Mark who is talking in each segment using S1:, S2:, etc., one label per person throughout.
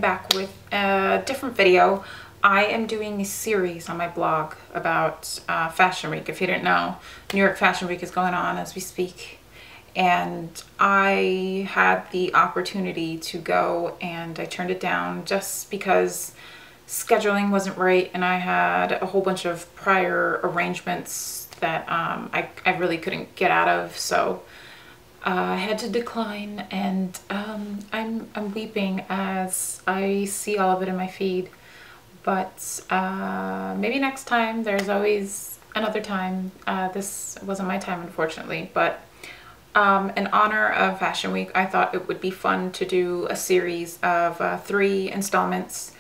S1: back with a different video. I am doing a series on my blog about Fashion Week. If you didn't know, New York Fashion Week is going on as we speak. And I had the opportunity to go and I turned it down just because scheduling wasn't right and I had a whole bunch of prior arrangements that I really couldn't get out of. So I had to decline, and I'm weeping as I see all of it in my feed. But maybe next time. There's always another time. This wasn't my time, unfortunately, but in honor of Fashion Week, I thought it would be fun to do a series of 3 installments,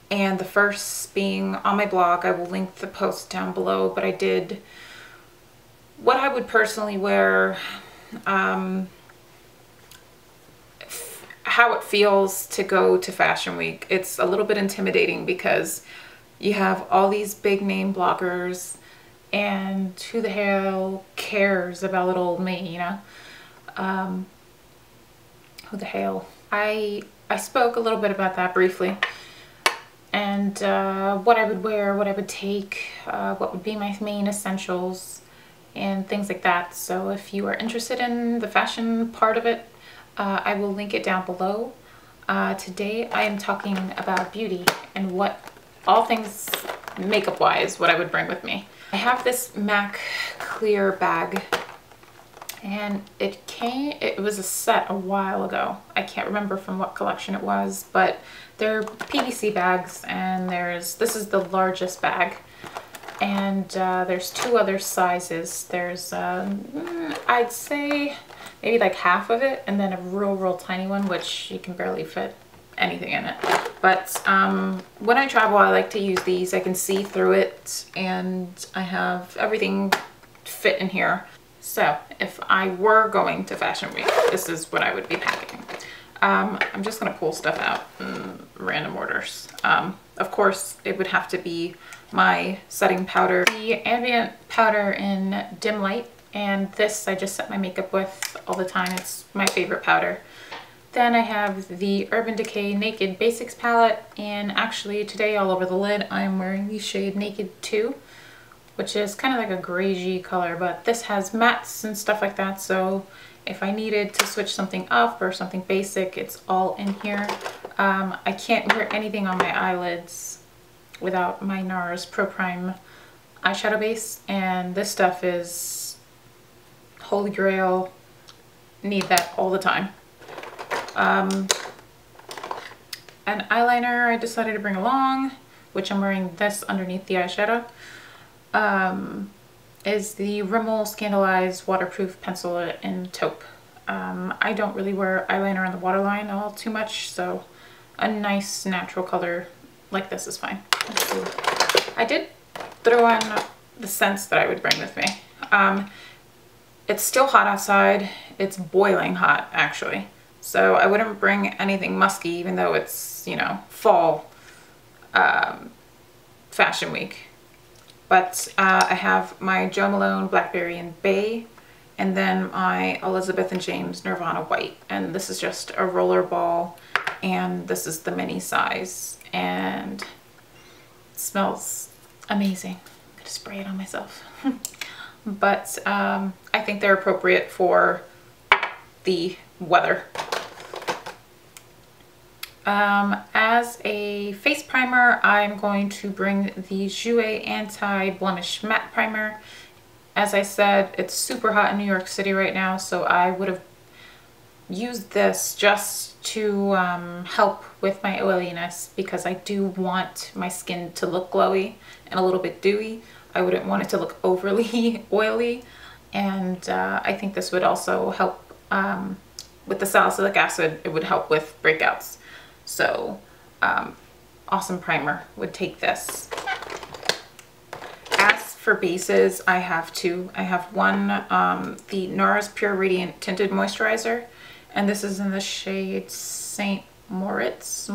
S1: and the first being on my blog. I will link the post down below, but I did what I would personally wear, how it feels to go to Fashion Week. It's a little bit intimidating because you have all these big name bloggers, and who the hell cares about little old me, you know? Who the hell? I spoke a little bit about that briefly, and what I would wear, what I would take, what would be my main essentials, and things like that. So if you are interested in the fashion part of it, I will link it down below. Today I am talking about beauty and what all things makeup wise, what I would bring with me. I have this MAC clear bag, and it was a set a while ago. I can't remember from what collection it was, but they're PVC bags, and this is the largest bag, and there's 2 other sizes. There's I'd say maybe like half of it, and then a real tiny one, which you can barely fit anything in it. But when I travel, I like to use these. I can see through it, and I have everything fit in here. So if I were going to Fashion Week, this is what I would be packing. I'm just gonna pull stuff out in random orders. Of course, it would have to be my setting powder, the ambient powder in Dim Light, and this I just set my makeup with all the time. It's my favorite powder. Then I have the Urban Decay Naked Basics palette, and actually today all over the lid I'm wearing the shade Naked 2, which is kind of like a greigey color, but this has mattes and stuff like that, so if I needed to switch something up or something basic, it's all in here. I can't wear anything on my eyelids without my Nars Pro Prime eyeshadow base, and this stuff is holy grail. Need that all the time. An eyeliner I decided to bring along, which I'm wearing this underneath the eyeshadow, is the Rimmel Scandalized Waterproof Pencil in Taupe. I don't really wear eyeliner on the waterline all too much, so a nice natural color like this is fine. Let's see. I did throw on the scents that I would bring with me. It's still hot outside. It's boiling hot, actually. So I wouldn't bring anything musky, even though it's, you know, fall Fashion Week. But I have my Jo Malone Blackberry and Bay, and then my Elizabeth and James Nirvana White. And this is just a roller ball, and this is the mini size, and it smells amazing. I'm gonna spray it on myself. But I think they're appropriate for the weather. As a face primer, I'm going to bring the Jouer Anti-Blemish Matte Primer. As I said, it's super hot in New York City right now, so I would have used this just to help with my oiliness, because I do want my skin to look glowy and a little bit dewy. I wouldn't want it to look overly oily, and I think this would also help with the salicylic acid. It would help with breakouts. So awesome primer, would take this. As for bases, I have 2. I have one, the Nars Pure Radiant Tinted Moisturizer, and this is in the shade St. Moritz,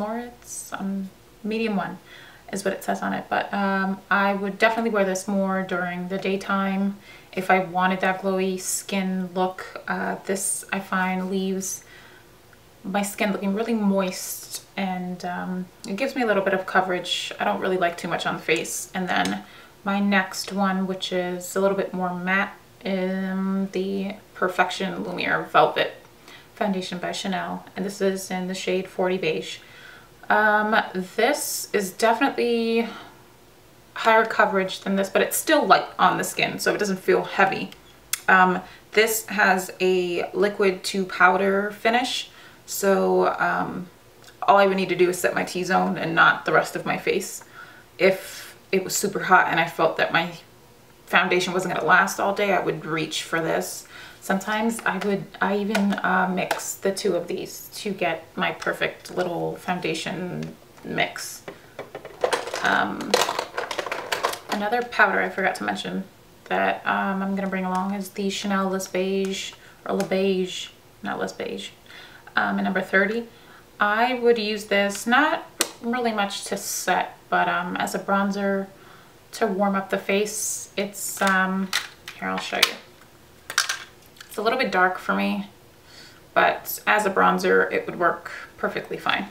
S1: medium 1 is what it says on it. But I would definitely wear this more during the daytime if I wanted that glowy skin look. This I find leaves my skin looking really moist, and it gives me a little bit of coverage. I don't really like too much on the face. And then my next one, which is a little bit more matte, the Perfection Lumiere Velvet foundation by Chanel, and this is in the shade 40 Beige. This is definitely higher coverage than this, but it's still light on the skin, so it doesn't feel heavy. This has a liquid to powder finish, so all I would need to do is set my T-zone and not the rest of my face. If it was super hot and I felt that my foundation wasn't going to last all day, I would reach for this. Sometimes I even mix the two of these to get my perfect little foundation mix. Another powder I forgot to mention that I'm going to bring along is the Chanel Les Beige, or Le Beige, not Les Beige, in number 30. I would use this not really much to set, but as a bronzer to warm up the face. It's, here, I'll show you. It's a little bit dark for me, but as a bronzer, it would work perfectly fine.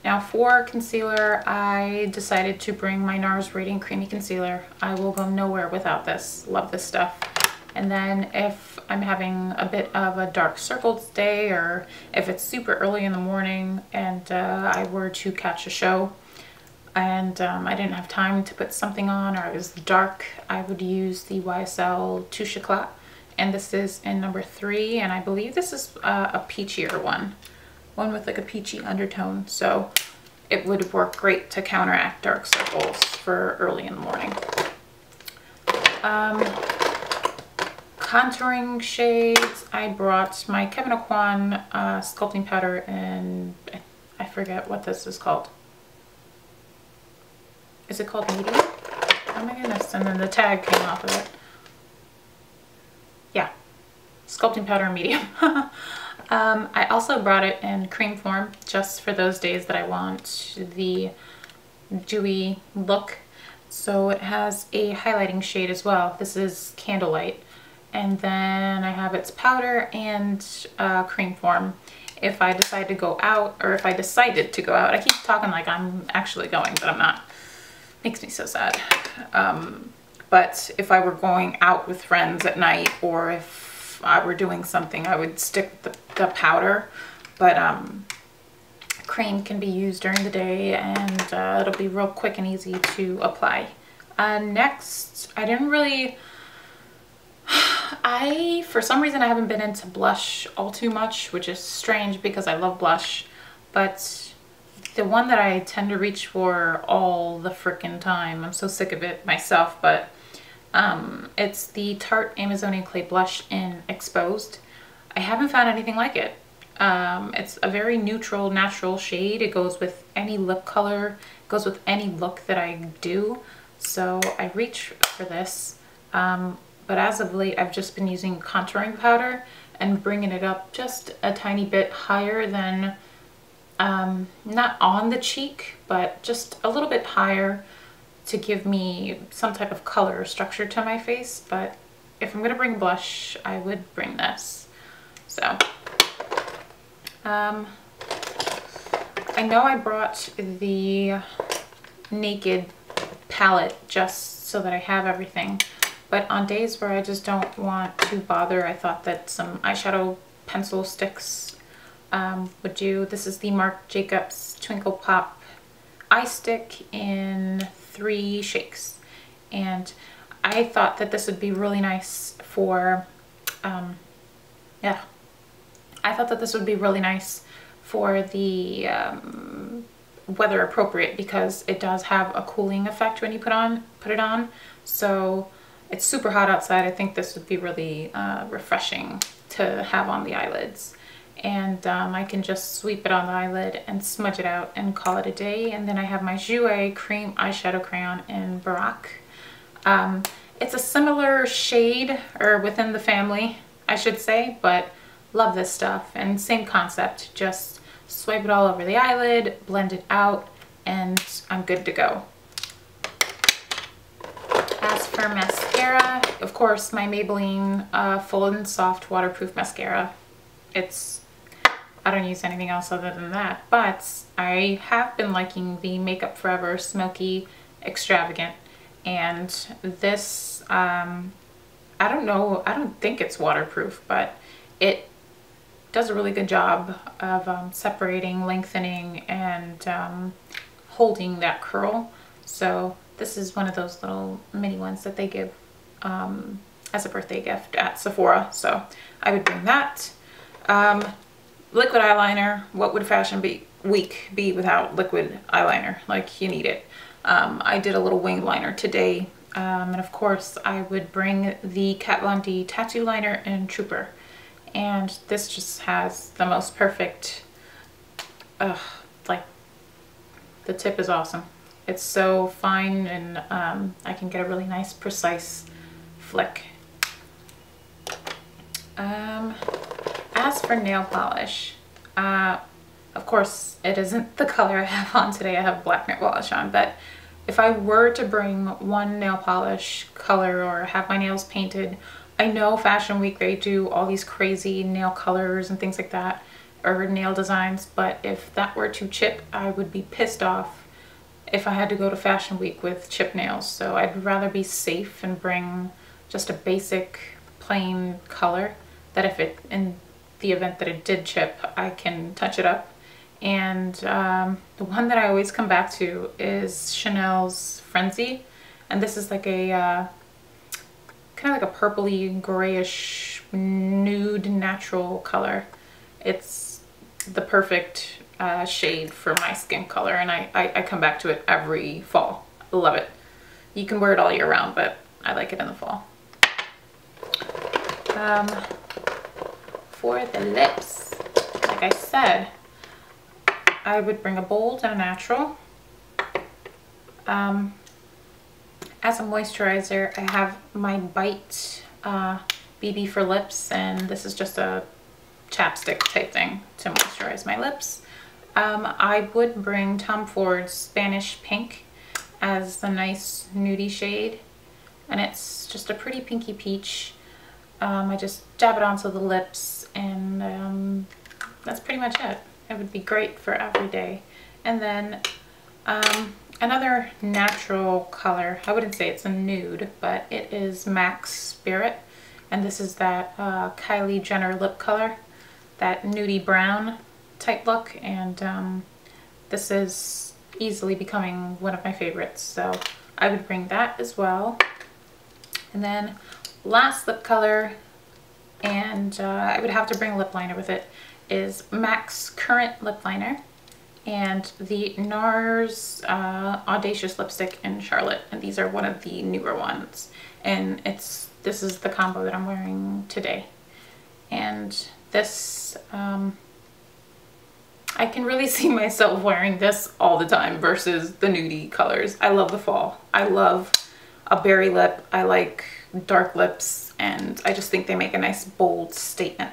S1: Now for concealer, I decided to bring my Nars Radiant Creamy Concealer. I will go nowhere without this. Love this stuff. And then if I'm having a bit of a dark circled day, or if it's super early in the morning and I were to catch a show and I didn't have time to put something on, or it was dark, I would use the YSL Touche Eclat. And this is in number 3, and I believe this is a peachier one with like a peachy undertone, so it would work great to counteract dark circles for early in the morning. Contouring shades, I brought my Kevyn Aucoin Sculpting Powder, and I forget what this is called. Is it called Medium? Oh my goodness, and then the tag came off of it. Yeah, Sculpting Powder Medium. I also brought it in cream form just for those days that I want the dewy look. So it has a highlighting shade as well. This is Candlelight. And then I have its powder and cream form. If I decide to go out, or if I decided to go out, I keep talking like I'm actually going, but I'm not. Makes me so sad. But if I were going out with friends at night, or if I were doing something, I would stick with the powder. But cream can be used during the day, and it'll be real quick and easy to apply. Next, I didn't really... for some reason, I haven't been into blush all too much, which is strange because I love blush. But the one that I tend to reach for all the frickin' time, I'm so sick of it myself, but it's the Tarte Amazonian Clay Blush in Exposed. I haven't found anything like it. It's a very neutral, natural shade. It goes with any lip color, it goes with any look that I do. So I reach for this. But as of late, I've just been using contouring powder and bringing it up just a tiny bit higher than, not on the cheek, but just a little bit higher to give me some type of color or structure to my face. But if I'm going to bring blush, I would bring this. So, I know I brought the Naked palette just so that I have everything. But on days where I just don't want to bother, I thought that some eyeshadow pencil sticks would do. This is the Marc Jacobs Twinkle Pop Eye Stick in 3 shakes. And I thought that this would be really nice for, yeah. I thought that this would be really nice for the weather appropriate, because it does have a cooling effect when you put it on. So it's super hot outside. I think this would be really refreshing to have on the eyelids. And I can just sweep it on the eyelid and smudge it out and call it a day. And then I have my Jouer Cream Eyeshadow Crayon in Baroque. It's a similar shade, or within the family, I should say, but love this stuff. And same concept, just swipe it all over the eyelid, blend it out, and I'm good to go. As for mascara, of course, my Maybelline Full and Soft Waterproof Mascara. I don't use anything else other than that. But I have been liking the Makeup Forever Smoky Extravagant, and this, I don't know, I don't think it's waterproof, but it does a really good job of separating, lengthening, and holding that curl. So this is one of those little mini ones that they give as a birthday gift at Sephora, so I would bring that. Liquid eyeliner. What would Fashion Week be without liquid eyeliner? Like, you need it. I did a little wing liner today, and of course I would bring the Kat Von D tattoo liner in Trooper, and this just has the most perfect, like, the tip is awesome. It's so fine, and I can get a really nice precise flick. As for nail polish, of course it isn't the color I have on today. I have black nail polish on, but if I were to bring one nail polish color or have my nails painted, I know Fashion Week they do all these crazy nail colors and things like that, or nail designs, but if that were to chip, I would be pissed off if I had to go to Fashion Week with chip nails. So I'd rather be safe and bring just a basic plain color that if it, in the event that it did chip, I can touch it up. And the one that I always come back to is Chanel's Frenzy, and this is like a kind of like a purpley grayish nude natural color. It's the perfect shade for my skin color, and I come back to it every fall. I love it. You can wear it all year round, but I like it in the fall. For the lips, like I said, I would bring a bold and a natural. As a moisturizer, I have my Bite BB for lips, and this is just a chapstick type thing to moisturize my lips. I would bring Tom Ford's Spanish Pink as the nice nudie shade, and it's just a pretty pinky peach. I just dab it onto the lips, and that's pretty much it. It would be great for every day. And then another natural color, I wouldn't say it's a nude, but it is MAC Spirit, and this is that Kylie Jenner lip color, that nudie brown type look, and this is easily becoming one of my favorites, so I would bring that as well. And then last lip color, and I would have to bring a lip liner with it, is MAC's Current Lip Liner and the Nars Audacious lipstick in Charlotte, and these are one of the newer ones, and this is the combo that I'm wearing today. And this, I can really see myself wearing this all the time versus the nudie colors. I love the fall. I love a berry lip. I like dark lips, and I just think they make a nice bold statement.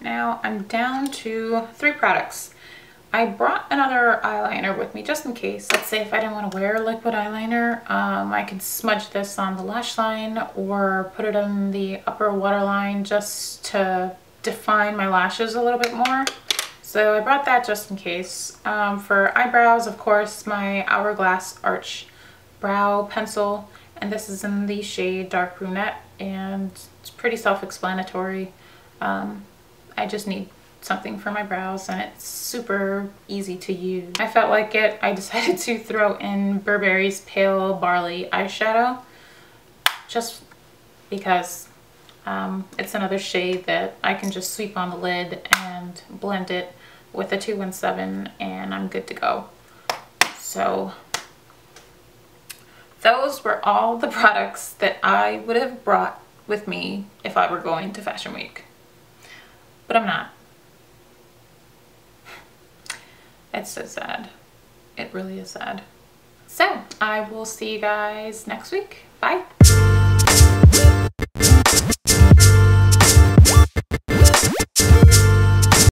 S1: Now I'm down to 3 products. I brought another eyeliner with me just in case. Let's say if I didn't want to wear liquid eyeliner, I could smudge this on the lash line or put it on the upper waterline just to define my lashes a little bit more. So I brought that just in case. For eyebrows, of course, my Hourglass Arch Brow Pencil, and this is in the shade Dark Brunette, and it's pretty self-explanatory. I just need something for my brows, and it's super easy to use. I felt like it. I decided to throw in Burberry's Pale Barley eyeshadow just because it's another shade that I can just sweep on the lid and blend it with a 217, and I'm good to go. So those were all the products that I would have brought with me if I were going to Fashion Week. But I'm not. It's so sad. It really is sad. So I will see you guys next week. Bye.